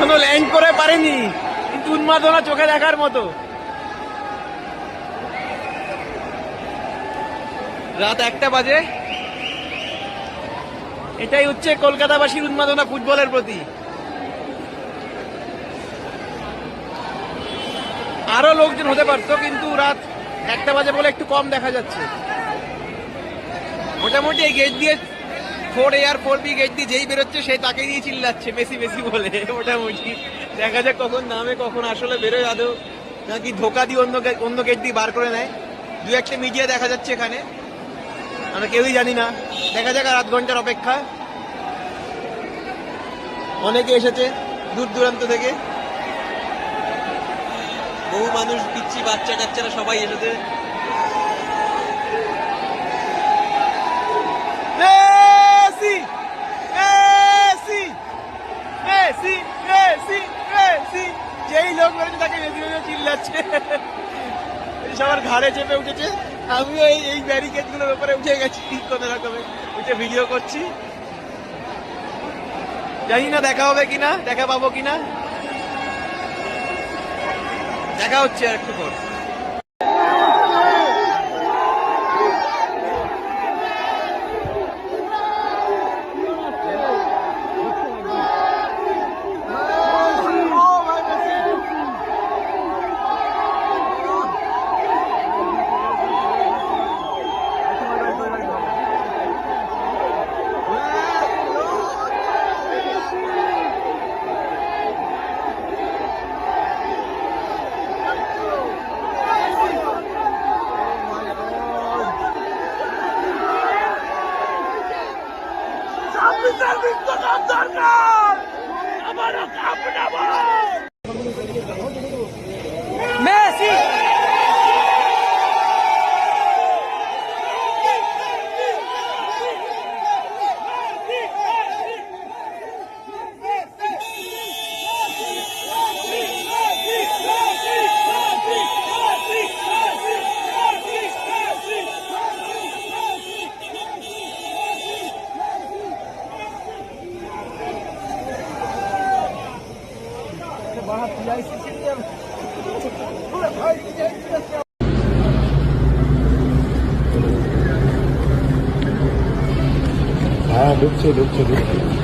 এখনো ল্যান্ড করে পারেনি, কিন্তু উন্মাদনা চোখে দেখার মতো। রাত 1টা বাজে। এটাই হচ্ছে কলকাতাবাসীর উন্মাদনা ফুটবলের প্রতি। আরো লোকজন হতে পারতো, কিন্তু রাত 1টা বাজে বলে একটু কম দেখা যাচ্ছে। মোটামুটি এই গেট দিয়ে 4A আর 4B গেট দিয়ে যেই বেরোচ্ছে সেই তাকে দিয়ে চিল্লাচ্ছে বেশি বেশি বলে। মোটামুটি দেখা যাক কখন নামে, কখন আসলে বেরোয় আদৌ, নাকি ধোকা দিয়ে অন্য গেট দিয়ে বার করে নেয়। 2-1টা মিডিয়া দেখা যাচ্ছে এখানে, আমরা কেউই জানি না। দেখা যাক আর আধ ঘন্টার অপেক্ষা। অনেকে এসেছে দূর দূরান্ত থেকে, বহু মানুষ, পিচ্ছি বাচ্চা কাচ্চারা সবাই এসেছে। যেই লোক বেরোচ্ছে তাকে বেশি বেশি চিল্লাচ্ছে, সবার ঘাড়ে চেপে উঠেছে। আমিও এই ব্যারিকেড গুলোর উপরে উঠে গেছি, কোনো রকমে উঠে ভিডিও করছি। জানি না দেখা হবে কিনা, দেখা পাবো কিনা। দেখা হচ্ছে আর একটু পর। মেসি হ্যাঁ ঢুকছে ঢুকছে ঢুকছে।